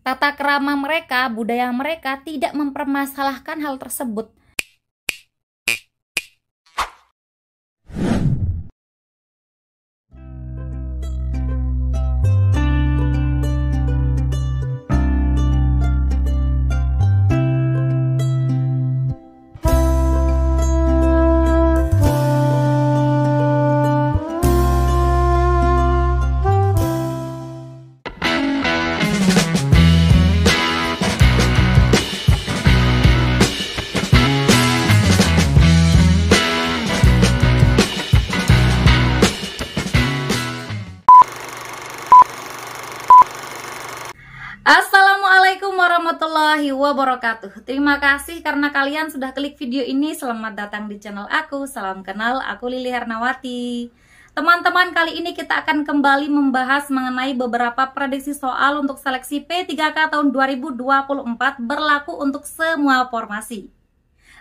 tata krama mereka, budaya mereka tidak mempermasalahkan hal tersebut. Assalamualaikum warahmatullahi wabarakatuh. Terima kasih karena kalian sudah klik video ini. Selamat datang di channel aku. Salam kenal, aku Lili Hernawati. Teman-teman, kali ini kita akan kembali membahas mengenai beberapa prediksi soal untuk seleksi P3K tahun 2024 berlaku untuk semua formasi.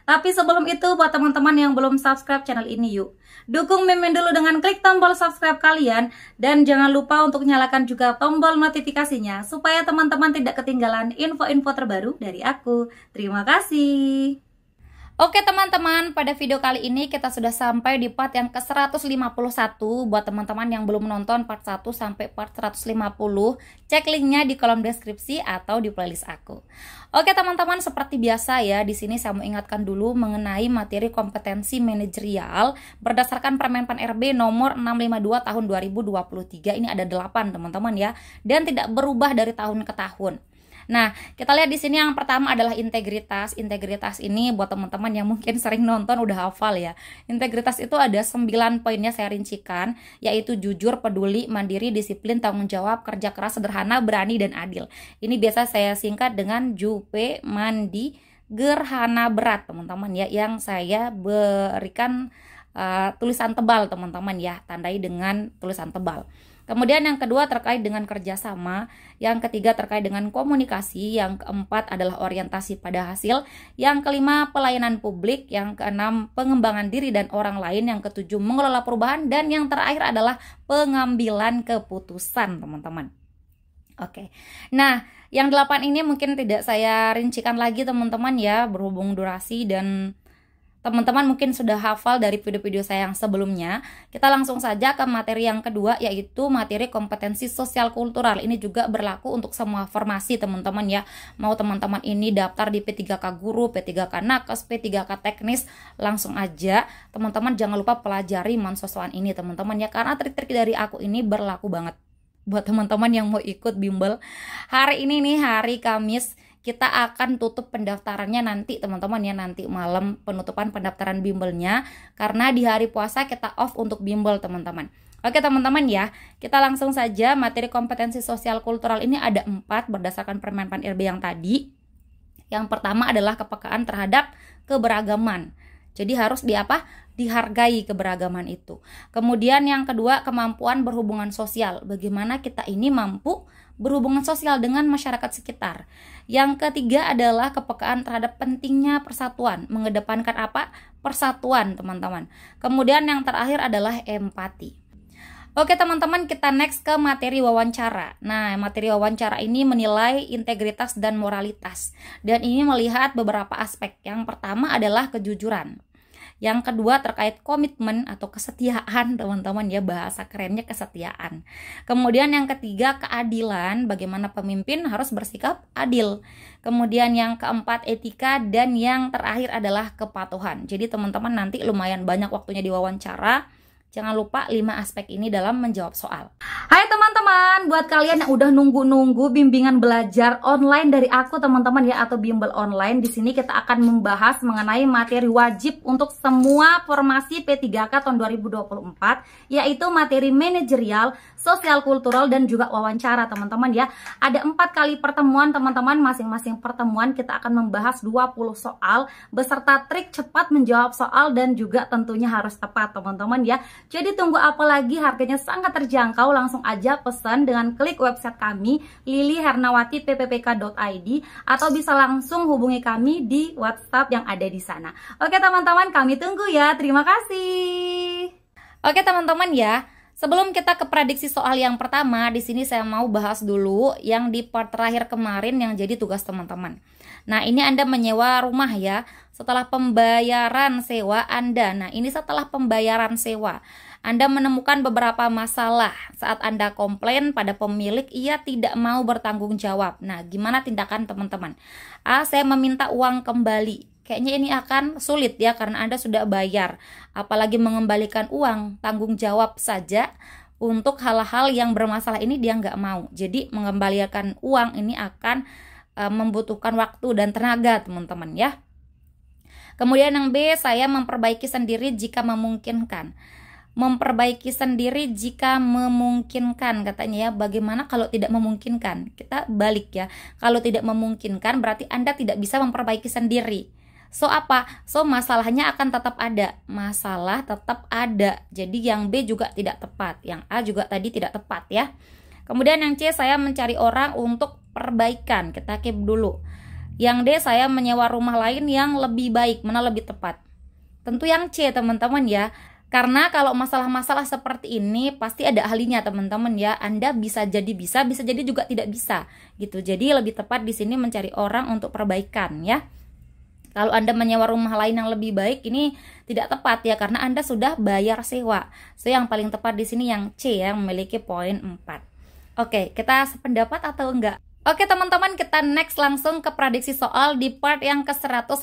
Tapi sebelum itu, buat teman-teman yang belum subscribe channel ini, yuk dukung Mimin dulu dengan klik tombol subscribe kalian. Dan jangan lupa untuk nyalakan juga tombol notifikasinya, supaya teman-teman tidak ketinggalan info-info terbaru dari aku. Terima kasih. Oke teman-teman, pada video kali ini kita sudah sampai di part yang ke-151. Buat teman-teman yang belum menonton part 1 sampai part 150, cek linknya di kolom deskripsi atau di playlist aku. Oke teman-teman, seperti biasa ya, di sini saya mau ingatkan dulu mengenai materi kompetensi manajerial berdasarkan Permenpan RB nomor 652 tahun 2023. Ini ada 8 teman-teman ya, dan tidak berubah dari tahun ke tahun. Nah, kita lihat di sini yang pertama adalah integritas. Integritas ini buat teman-teman yang mungkin sering nonton udah hafal ya. Integritas itu ada 9 poinnya saya rincikan, yaitu jujur, peduli, mandiri, disiplin, tanggung jawab, kerja keras, sederhana, berani, dan adil. Ini biasa saya singkat dengan JUPE, mandi, gerhana berat teman-teman ya, yang saya berikan tulisan tebal teman-teman ya, tandai dengan tulisan tebal. Kemudian yang kedua terkait dengan kerjasama, yang ketiga terkait dengan komunikasi, yang keempat adalah orientasi pada hasil, yang kelima pelayanan publik, yang keenam pengembangan diri dan orang lain, yang ketujuh mengelola perubahan, dan yang terakhir adalah pengambilan keputusan teman-teman. Oke, nah yang 8 ini mungkin tidak saya rincikan lagi teman-teman ya, berhubung durasi dan teman-teman mungkin sudah hafal dari video-video saya yang sebelumnya. Kita langsung saja ke materi yang kedua, yaitu materi kompetensi sosial kultural. Ini juga berlaku untuk semua formasi teman-teman ya. Mau teman-teman ini daftar di P3K Guru, P3K Nakes, P3K Teknis, langsung aja teman-teman jangan lupa pelajari monsosoan ini teman-teman ya, karena trik-trik dari aku ini berlaku banget buat teman-teman yang mau ikut bimbel. Hari ini nih, hari Kamis, kita akan tutup pendaftarannya nanti teman-teman ya, nanti malam penutupan pendaftaran bimbelnya, karena di hari puasa kita off untuk bimbel teman-teman. Oke teman-teman ya, kita langsung saja. Materi kompetensi sosial kultural ini ada 4 berdasarkan Permenpan RB yang tadi. Yang pertama adalah kepekaan terhadap keberagaman. Jadi harus dihargai keberagaman itu. Kemudian yang kedua, kemampuan berhubungan sosial. Bagaimana kita ini mampu berhubungan sosial dengan masyarakat sekitar. Yang ketiga adalah kepekaan terhadap pentingnya persatuan. Mengedepankan apa? Persatuan teman-teman. Kemudian yang terakhir adalah empati. Oke teman-teman, kita next ke materi wawancara. Nah, materi wawancara ini menilai integritas dan moralitas. Dan ini melihat beberapa aspek. Yang pertama adalah kejujuran. Yang kedua terkait komitmen atau kesetiaan teman-teman ya, bahasa kerennya kesetiaan. Kemudian yang ketiga keadilan, bagaimana pemimpin harus bersikap adil. Kemudian yang keempat etika, dan yang terakhir adalah kepatuhan. Jadi teman-teman nanti lumayan banyak waktunya di wawancara. Jangan lupa 5 aspek ini dalam menjawab soal. Hai teman-teman, buat kalian yang udah nunggu-nunggu bimbingan belajar online dari aku teman-teman ya, atau bimbel online, di sini kita akan membahas mengenai materi wajib untuk semua formasi P3K tahun 2024, yaitu materi manajerial, sosial kultural, dan juga wawancara teman-teman ya. Ada 4 kali pertemuan teman-teman, masing-masing pertemuan kita akan membahas 20 soal beserta trik cepat menjawab soal, dan juga tentunya harus tepat teman-teman ya. Jadi tunggu apa lagi, harganya sangat terjangkau. Langsung aja pesan dengan klik website kami lilihernawati.ppk.id, atau bisa langsung hubungi kami di WhatsApp yang ada di sana. Oke teman-teman, kami tunggu ya. Terima kasih. Oke teman-teman ya, Sebelum kita ke prediksi soal yang pertama, di sini saya mau bahas dulu yang di part terakhir kemarin yang jadi tugas teman-teman. Nah, ini Anda menyewa rumah ya, setelah pembayaran sewa Anda. Nah, ini setelah pembayaran sewa, Anda menemukan beberapa masalah saat Anda komplain pada pemilik, ia tidak mau bertanggung jawab. Nah, gimana tindakan teman-teman? A, saya meminta uang kembali. Kayaknya ini akan sulit ya karena Anda sudah bayar. Apalagi mengembalikan uang, tanggung jawab saja untuk hal-hal yang bermasalah ini dia nggak mau. Jadi mengembalikan uang ini akan membutuhkan waktu dan tenaga teman-teman ya. Kemudian yang B, saya memperbaiki sendiri jika memungkinkan. Memperbaiki sendiri jika memungkinkan katanya ya. Bagaimana kalau tidak memungkinkan? Kita balik ya. Kalau tidak memungkinkan berarti Anda tidak bisa memperbaiki sendiri. So apa? So masalahnya akan tetap ada. Masalah tetap ada. Jadi yang B juga tidak tepat. Yang A juga tadi tidak tepat ya. Kemudian yang C, saya mencari orang untuk perbaikan. Kita keep dulu. Yang D, saya menyewa rumah lain yang lebih baik. Mana lebih tepat? Tentu yang C teman-teman ya. Karena kalau masalah-masalah seperti ini pasti ada ahlinya teman-teman ya. Anda bisa jadi juga tidak bisa gitu. Jadi lebih tepat di sini mencari orang untuk perbaikan ya. Kalau Anda menyewa rumah lain yang lebih baik ini tidak tepat ya karena Anda sudah bayar sewa. So yang paling tepat di sini yang C yang memiliki poin 4. Oke, kita sependapat atau enggak? Oke teman-teman, kita next langsung ke prediksi soal di part yang ke-151.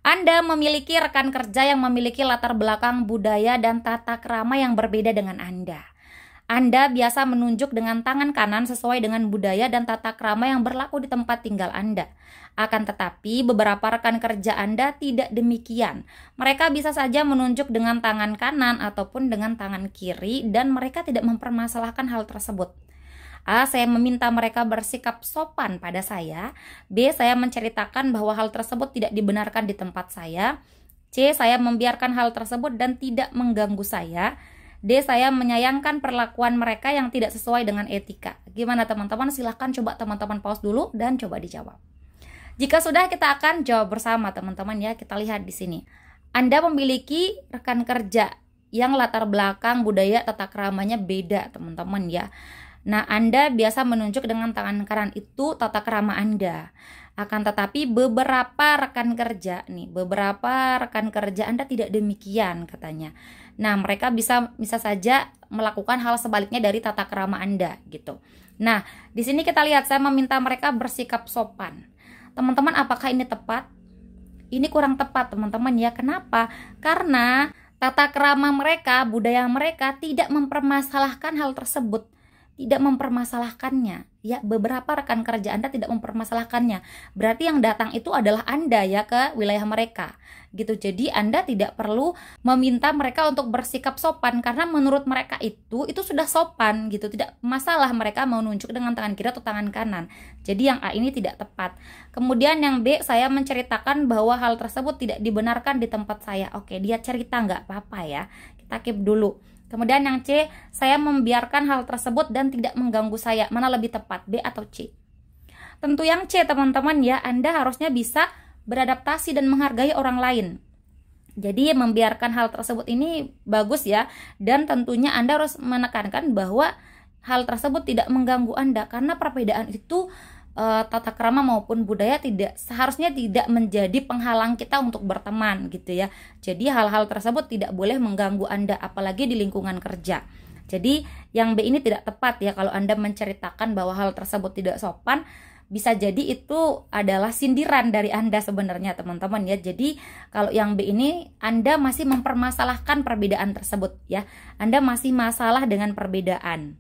Anda memiliki rekan kerja yang memiliki latar belakang budaya dan tata krama yang berbeda dengan Anda. Anda biasa menunjuk dengan tangan kanan sesuai dengan budaya dan tata krama yang berlaku di tempat tinggal Anda. Akan tetapi, beberapa rekan kerja Anda tidak demikian. Mereka bisa saja menunjuk dengan tangan kanan ataupun dengan tangan kiri dan mereka tidak mempermasalahkan hal tersebut. A, saya meminta mereka bersikap sopan pada saya. B, saya menceritakan bahwa hal tersebut tidak dibenarkan di tempat saya. C, saya membiarkan hal tersebut dan tidak mengganggu saya. D, saya menyayangkan perlakuan mereka yang tidak sesuai dengan etika. Gimana teman-teman? Silahkan coba teman-teman pause dulu dan coba dijawab. Jika sudah, kita akan jawab bersama teman-teman ya. Kita lihat di sini. Anda memiliki rekan kerja yang latar belakang budaya tata keramanya beda teman-teman ya. Nah, Anda biasa menunjuk dengan tangan kanan, itu tata krama Anda. Akan tetapi beberapa rekan kerja Anda tidak demikian katanya. Nah, mereka bisa saja melakukan hal sebaliknya dari tata krama Anda gitu. Nah, di sini kita lihat saya meminta mereka bersikap sopan. Teman-teman, apakah ini tepat? Ini kurang tepat, teman-teman ya. Kenapa? Karena tata krama mereka, budaya mereka tidak mempermasalahkan hal tersebut. Tidak mempermasalahkannya ya, beberapa rekan kerja Anda tidak mempermasalahkannya. Berarti yang datang itu adalah Anda ya ke wilayah mereka gitu. Jadi Anda tidak perlu meminta mereka untuk bersikap sopan karena menurut mereka itu sudah sopan gitu. Tidak masalah mereka mau nunjuk dengan tangan kiri atau tangan kanan. Jadi yang A ini tidak tepat. Kemudian yang B, saya menceritakan bahwa hal tersebut tidak dibenarkan di tempat saya. Oke, dia cerita nggak apa-apa ya. Kita keep dulu. Kemudian yang C, saya membiarkan hal tersebut dan tidak mengganggu saya. Mana lebih tepat, B atau C? Tentu yang C teman-teman ya. Anda harusnya bisa beradaptasi dan menghargai orang lain. Jadi membiarkan hal tersebut ini bagus ya. Dan tentunya Anda harus menekankan bahwa hal tersebut tidak mengganggu Anda. Karena perbedaan itu tata krama maupun budaya seharusnya tidak menjadi penghalang kita untuk berteman gitu ya. Jadi hal-hal tersebut tidak boleh mengganggu Anda apalagi di lingkungan kerja. Jadi yang B ini tidak tepat ya. Kalau Anda menceritakan bahwa hal tersebut tidak sopan, bisa jadi itu adalah sindiran dari Anda sebenarnya teman-teman ya. Jadi kalau yang B ini Anda masih mempermasalahkan perbedaan tersebut ya. Anda masih masalah dengan perbedaan.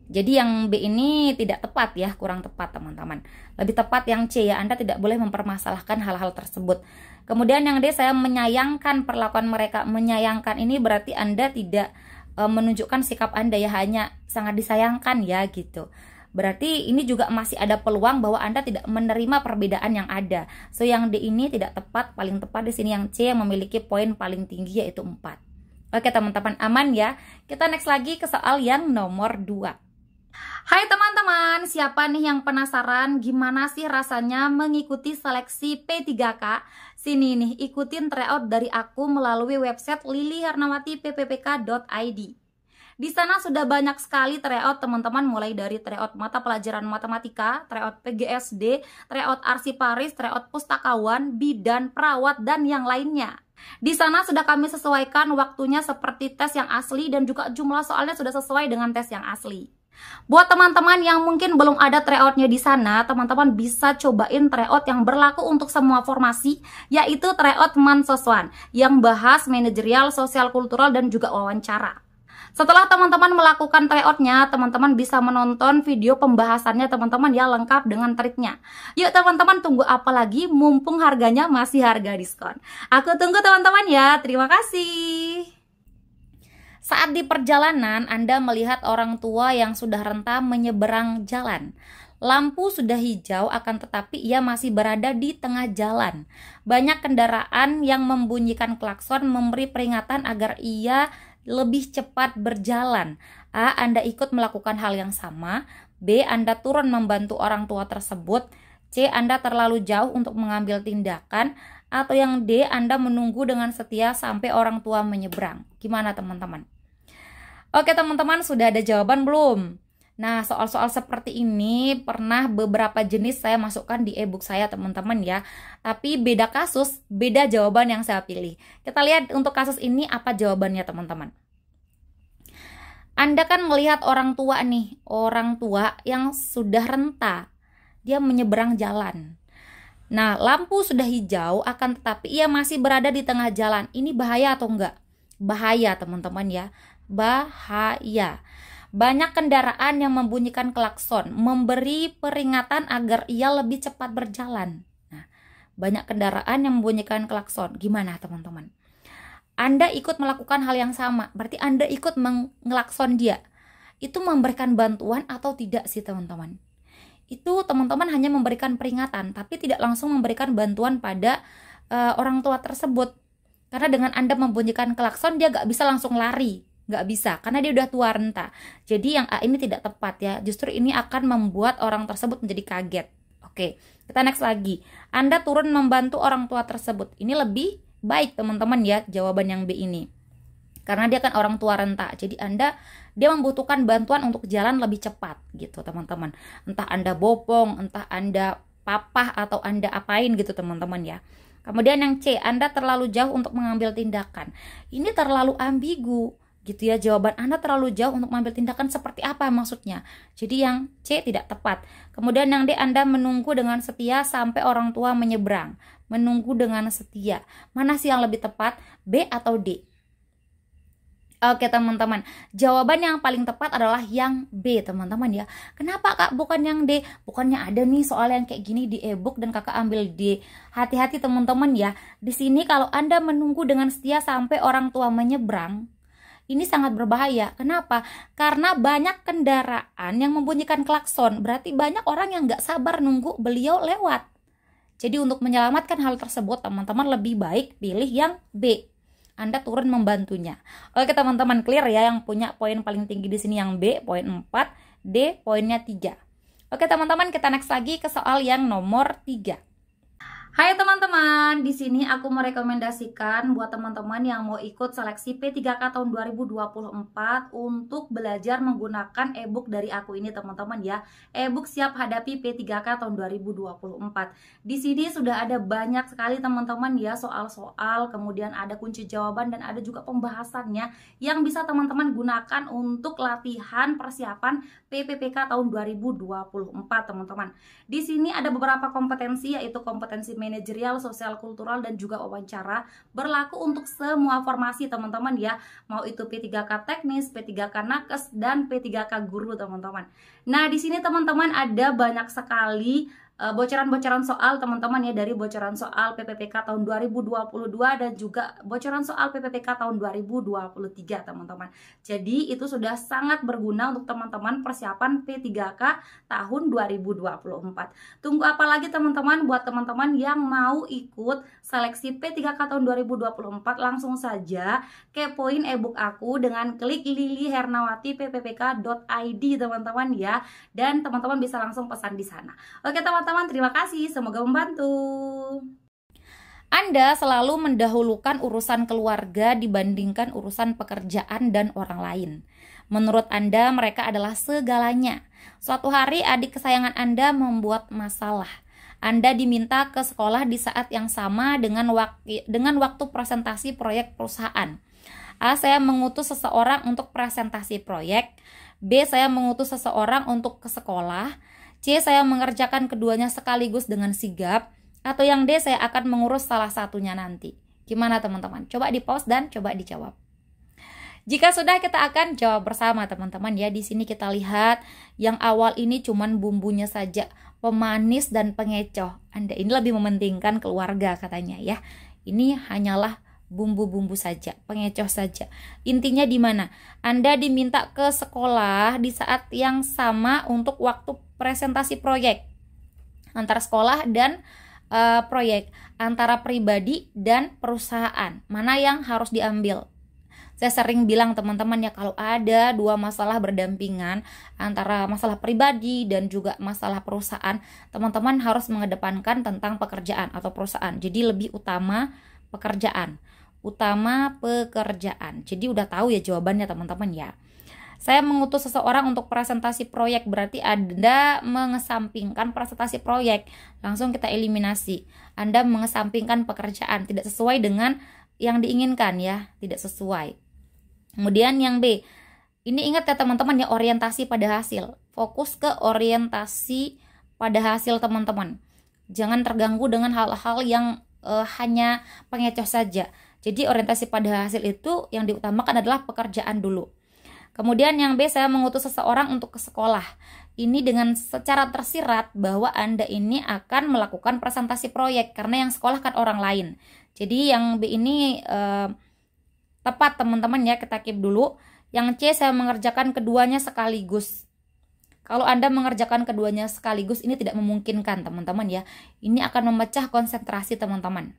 Jadi yang B ini tidak tepat ya, kurang tepat teman-teman. Lebih tepat yang C ya, Anda tidak boleh mempermasalahkan hal-hal tersebut. Kemudian yang D, saya menyayangkan perlakuan mereka. Menyayangkan ini berarti Anda tidak menunjukkan sikap Anda ya, hanya sangat disayangkan ya gitu. Berarti ini juga masih ada peluang bahwa Anda tidak menerima perbedaan yang ada. So yang D ini tidak tepat, paling tepat di sini yang C yang memiliki poin paling tinggi yaitu 4. Oke teman-teman, aman ya. Kita next lagi ke soal yang nomor 2. Hai teman-teman, Kalian siapa nih yang penasaran gimana sih rasanya mengikuti seleksi P3K? Sini nih, ikutin tryout dari aku melalui website lilihernawati.pppk.id. Di sana sudah banyak sekali tryout teman-teman, mulai dari tryout mata pelajaran matematika, tryout PGSD, tryout arsiparis, tryout pustakawan, bidan, perawat, dan yang lainnya. Di sana sudah kami sesuaikan waktunya seperti tes yang asli dan juga jumlah soalnya sudah sesuai dengan tes yang asli. Buat teman-teman yang mungkin belum ada tryoutnya di sana, teman-teman bisa cobain tryout yang berlaku untuk semua formasi, yaitu tryout Mansoswan yang bahas manajerial, sosial, kultural, dan juga wawancara. Setelah teman-teman melakukan tryoutnya, teman-teman bisa menonton video pembahasannya teman-teman ya, lengkap dengan triknya. Yuk teman-teman, tunggu apa lagi, mumpung harganya masih harga diskon. Aku tunggu teman-teman ya, terima kasih. Saat di perjalanan, Anda melihat orang tua yang sudah renta menyeberang jalan. Lampu sudah hijau, akan tetapi ia masih berada di tengah jalan. Banyak kendaraan yang membunyikan klakson memberi peringatan agar ia lebih cepat berjalan. A. Anda ikut melakukan hal yang sama. B. Anda turun membantu orang tua tersebut. C. Anda terlalu jauh untuk mengambil tindakan. Atau yang D. Anda menunggu dengan setia sampai orang tua menyeberang. Gimana teman-teman? Oke teman-teman, sudah ada jawaban belum? Nah, soal-soal seperti ini pernah beberapa jenis saya masukkan di ebook saya teman-teman ya. Tapi beda kasus, beda jawaban yang saya pilih. Kita lihat untuk kasus ini apa jawabannya teman-teman. Anda kan melihat orang tua nih, orang tua yang sudah renta. Dia menyeberang jalan. Nah, lampu sudah hijau, akan tetapi ia masih berada di tengah jalan. Ini bahaya atau enggak? Bahaya teman-teman ya. Bahaya. Banyak kendaraan yang membunyikan klakson, memberi peringatan agar ia lebih cepat berjalan. Nah, banyak kendaraan yang membunyikan klakson. Gimana teman-teman? Anda ikut melakukan hal yang sama, berarti Anda ikut mengelakson dia. Itu memberikan bantuan atau tidak sih teman-teman? Itu teman-teman hanya memberikan peringatan, tapi tidak langsung memberikan bantuan pada orang tua tersebut. Karena dengan Anda membunyikan klakson, dia gak bisa langsung lari. Nggak bisa, karena dia udah tua renta. Jadi yang A ini tidak tepat ya. Justru ini akan membuat orang tersebut menjadi kaget. Oke, kita next lagi. Anda turun membantu orang tua tersebut. Ini lebih baik teman-teman ya, jawaban yang B ini. Karena dia kan orang tua renta. Jadi dia membutuhkan bantuan untuk jalan lebih cepat gitu teman-teman. Entah Anda bopong, entah Anda papah, atau Anda apain gitu teman-teman ya. Kemudian yang C, Anda terlalu jauh untuk mengambil tindakan. Ini terlalu ambigu gitu ya, jawaban Anda terlalu jauh untuk mengambil tindakan seperti apa maksudnya. Jadi yang C tidak tepat. Kemudian yang D, Anda menunggu dengan setia sampai orang tua menyeberang. Menunggu dengan setia. Mana sih yang lebih tepat? B atau D? Oke teman-teman, jawaban yang paling tepat adalah yang B teman-teman ya. Kenapa kak bukan yang D? Bukannya ada nih soal yang kayak gini di ebook dan kakak ambil D. Hati-hati teman-teman ya. Di sini kalau Anda menunggu dengan setia sampai orang tua menyeberang, ini sangat berbahaya. Kenapa? Karena banyak kendaraan yang membunyikan klakson. Berarti banyak orang yang nggak sabar nunggu beliau lewat. Jadi untuk menyelamatkan hal tersebut, teman-teman lebih baik pilih yang B. Anda turun membantunya. Oke teman-teman, clear ya, yang punya poin paling tinggi di sini yang B, poin 4, D poinnya 3. Oke teman-teman, kita next lagi ke soal yang nomor 3. Hai teman-teman, di sini aku merekomendasikan buat teman-teman yang mau ikut seleksi P3K tahun 2024 untuk belajar menggunakan ebook dari aku ini teman-teman ya. Ebook siap hadapi P3K tahun 2024. Di sini sudah ada banyak sekali teman-teman ya soal-soal, kemudian ada kunci jawaban dan ada juga pembahasannya yang bisa teman-teman gunakan untuk latihan persiapan PPPK tahun 2024 teman-teman. Di sini ada beberapa kompetensi, yaitu kompetensi manajerial, sosial, kultural, dan juga wawancara, berlaku untuk semua formasi teman-teman ya, mau itu P3K teknis, P3K nakes, dan P3K guru teman-teman. Nah di sini teman-teman ada banyak sekali bocoran-bocoran soal teman-teman ya, dari bocoran soal PPPK tahun 2022 dan juga bocoran soal PPPK tahun 2023 teman-teman. Jadi itu sudah sangat berguna untuk teman-teman persiapan P3K tahun 2024. Tunggu apa lagi teman-teman? Buat teman-teman yang mau ikut seleksi P3K tahun 2024, langsung saja kepoin ebook aku dengan klik lilihernawati.ppk.id teman-teman ya, dan teman-teman bisa langsung pesan di sana. Oke teman-teman, terima kasih, semoga membantu. Anda selalu mendahulukan urusan keluarga dibandingkan urusan pekerjaan dan orang lain. Menurut Anda mereka adalah segalanya. Suatu hari adik kesayangan Anda membuat masalah. Anda diminta ke sekolah di saat yang sama dengan waktu presentasi proyek perusahaan. A. Saya mengutus seseorang untuk presentasi proyek. B. Saya mengutus seseorang untuk ke sekolah. C. Saya mengerjakan keduanya sekaligus dengan sigap. Atau yang D. Saya akan mengurus salah satunya nanti. Gimana teman-teman? Coba di pause dan coba dijawab. Jika sudah, kita akan jawab bersama teman-teman ya. Di sini kita lihat yang awal ini cuman bumbunya saja, pemanis dan pengecoh. Anda ini lebih mementingkan keluarga katanya ya. Ini hanyalah bumbu-bumbu saja, pengecoh saja. Intinya di mana? Anda diminta ke sekolah di saat yang sama untuk waktu presentasi proyek. Antara sekolah dan proyek, antara pribadi dan perusahaan. Mana yang harus diambil? Saya sering bilang teman-teman ya, kalau ada dua masalah berdampingan antara masalah pribadi dan juga masalah perusahaan, teman-teman harus mengedepankan tentang pekerjaan atau perusahaan. Jadi lebih utama pekerjaan. Jadi udah tahu ya jawabannya teman-teman ya. Saya mengutus seseorang untuk presentasi proyek, berarti Anda mengesampingkan presentasi proyek. Langsung kita eliminasi. Anda mengesampingkan pekerjaan, tidak sesuai dengan yang diinginkan ya, tidak sesuai. Kemudian yang B, ini ingat ya teman-teman ya, orientasi pada hasil. Fokus ke orientasi pada hasil teman-teman. Jangan terganggu dengan hal-hal yang hanya pengecoh saja. Jadi orientasi pada hasil itu yang diutamakan adalah pekerjaan dulu. Kemudian yang B, saya mengutus seseorang untuk ke sekolah. Ini dengan secara tersirat bahwa Anda ini akan melakukan presentasi proyek, karena yang sekolah kan orang lain. Jadi yang B ini tepat teman-teman ya, kita keep dulu. Yang C, saya mengerjakan keduanya sekaligus. Kalau Anda mengerjakan keduanya sekaligus, ini tidak memungkinkan teman-teman ya. Ini akan memecah konsentrasi teman-teman.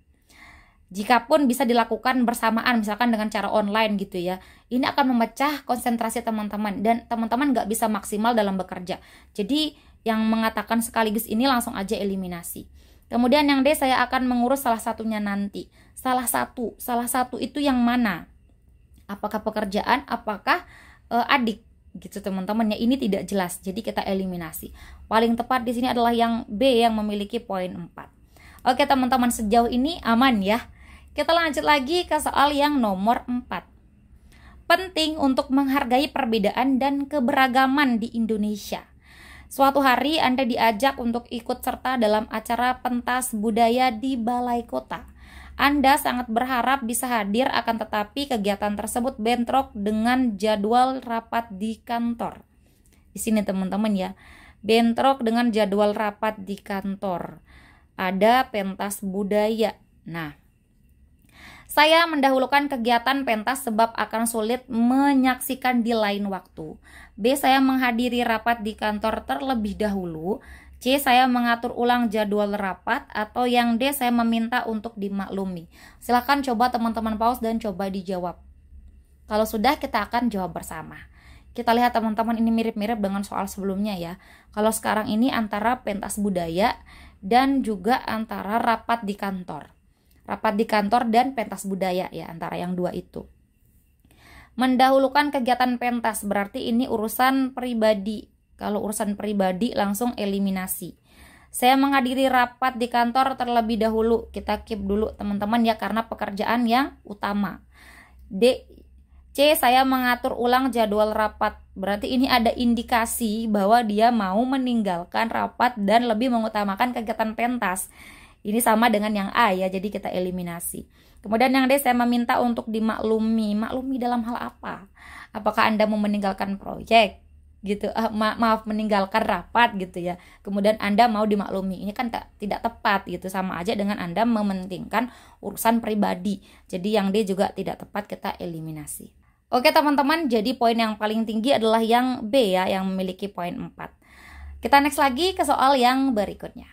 Jikapun bisa dilakukan bersamaan, misalkan dengan cara online gitu ya, ini akan memecah konsentrasi teman-teman, dan teman-teman nggak bisa maksimal dalam bekerja. Jadi yang mengatakan sekaligus ini langsung aja eliminasi. Kemudian yang D, saya akan mengurus salah satunya nanti. Salah satu itu yang mana? Apakah pekerjaan, apakah adik gitu teman-teman ya. Ini tidak jelas, jadi kita eliminasi. Paling tepat di sini adalah yang B yang memiliki poin 4. Oke teman-teman, sejauh ini aman ya. Kita lanjut lagi ke soal yang nomor 4. Penting untuk menghargai perbedaan dan keberagaman di Indonesia. Suatu hari Anda diajak untuk ikut serta dalam acara pentas budaya di balai kota. Anda sangat berharap bisa hadir, akan tetapi kegiatan tersebut bentrok dengan jadwal rapat di kantor. Di sini teman-teman ya, bentrok dengan jadwal rapat di kantor. Ada pentas budaya. Nah, saya mendahulukan kegiatan pentas sebab akan sulit menyaksikan di lain waktu. B, saya menghadiri rapat di kantor terlebih dahulu. C, saya mengatur ulang jadwal rapat. Atau yang D, saya meminta untuk dimaklumi. Silahkan coba teman-teman pause dan coba dijawab. Kalau sudah, kita akan jawab bersama. Kita lihat teman-teman, ini mirip-mirip dengan soal sebelumnya ya. Kalau sekarang ini antara pentas budaya dan juga antara rapat di kantor. Rapat di kantor dan pentas budaya ya, antara yang dua itu. Mendahulukan kegiatan pentas berarti ini urusan pribadi. Kalau urusan pribadi langsung eliminasi. Saya menghadiri rapat di kantor terlebih dahulu. Kita keep dulu teman-teman ya, karena pekerjaan yang utama. D, C, saya mengatur ulang jadwal rapat. Berarti ini ada indikasi bahwa dia mau meninggalkan rapat dan lebih mengutamakan kegiatan pentas. Ini sama dengan yang A ya, jadi kita eliminasi. Kemudian yang D, saya meminta untuk dimaklumi. Maklumi dalam hal apa? Apakah Anda mau meninggalkan proyek? gitu, maaf meninggalkan rapat gitu ya, kemudian Anda mau dimaklumi, ini kan tidak tepat gitu, sama aja dengan Anda mementingkan urusan pribadi. Jadi yang D juga tidak tepat, kita eliminasi. Oke teman-teman, jadi poin yang paling tinggi adalah yang B ya, yang memiliki poin 4. Kita next lagi ke soal yang berikutnya.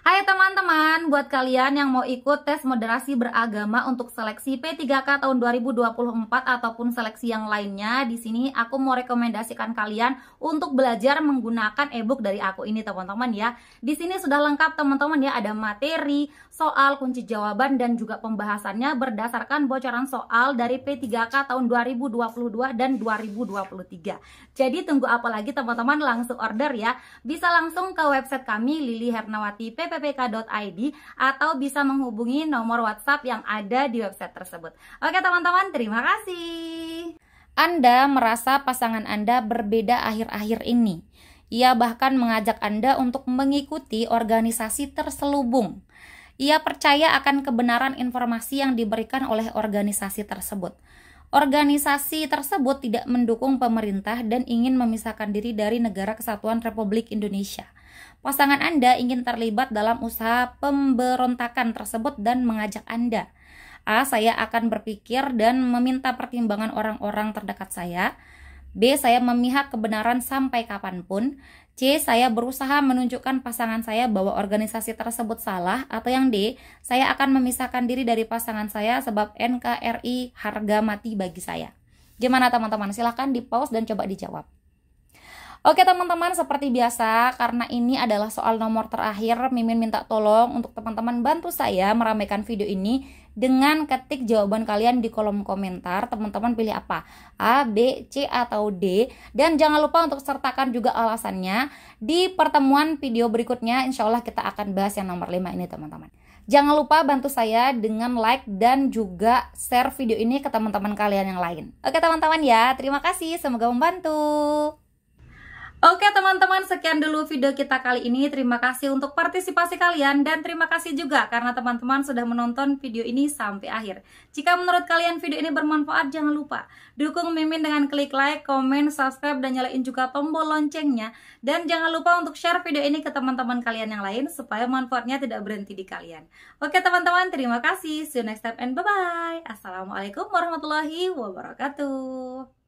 Hai teman-teman, buat kalian yang mau ikut tes moderasi beragama untuk seleksi P3K tahun 2024 ataupun seleksi yang lainnya, di sini aku mau rekomendasikan kalian untuk belajar menggunakan ebook dari aku ini teman-teman ya. Di sini sudah lengkap teman-teman ya, ada materi, soal, kunci jawaban dan juga pembahasannya berdasarkan bocoran soal dari P3K tahun 2022 dan 2023. Jadi tunggu apa lagi teman-teman, langsung order ya. Bisa langsung ke website kami lilihernawati.ppk.id atau bisa menghubungi nomor WhatsApp yang ada di website tersebut. Oke teman-teman, terima kasih. Anda merasa pasangan Anda berbeda akhir-akhir ini. Ia bahkan mengajak Anda untuk mengikuti organisasi terselubung. Ia percaya akan kebenaran informasi yang diberikan oleh organisasi tersebut. Organisasi tersebut tidak mendukung pemerintah dan ingin memisahkan diri dari Negara Kesatuan Republik Indonesia. Pasangan Anda ingin terlibat dalam usaha pemberontakan tersebut dan mengajak Anda. A. Saya akan berpikir dan meminta pertimbangan orang-orang terdekat saya. B. Saya memihak kebenaran sampai kapanpun. C. Saya berusaha menunjukkan pasangan saya bahwa organisasi tersebut salah. Atau yang D. Saya akan memisahkan diri dari pasangan saya sebab NKRI harga mati bagi saya. Gimana teman-teman? Silahkan di pause dan coba dijawab. Oke teman-teman, seperti biasa karena ini adalah soal nomor terakhir, Mimin minta tolong untuk teman-teman bantu saya meramaikan video ini dengan ketik jawaban kalian di kolom komentar. Teman-teman pilih apa? A, B, C, atau D. Dan jangan lupa untuk sertakan juga alasannya. Di pertemuan video berikutnya insya Allah kita akan bahas yang nomor 5 ini teman-teman. Jangan lupa bantu saya dengan like dan juga share video ini ke teman-teman kalian yang lain. Oke teman-teman ya, terima kasih, semoga membantu. Oke teman-teman, sekian dulu video kita kali ini. Terima kasih untuk partisipasi kalian dan terima kasih juga karena teman-teman sudah menonton video ini sampai akhir. Jika menurut kalian video ini bermanfaat, jangan lupa dukung Mimin dengan klik like, komen, subscribe, dan nyalain juga tombol loncengnya. Dan jangan lupa untuk share video ini ke teman-teman kalian yang lain supaya manfaatnya tidak berhenti di kalian. Oke teman-teman, terima kasih. See you next time and bye-bye. Assalamualaikum warahmatullahi wabarakatuh.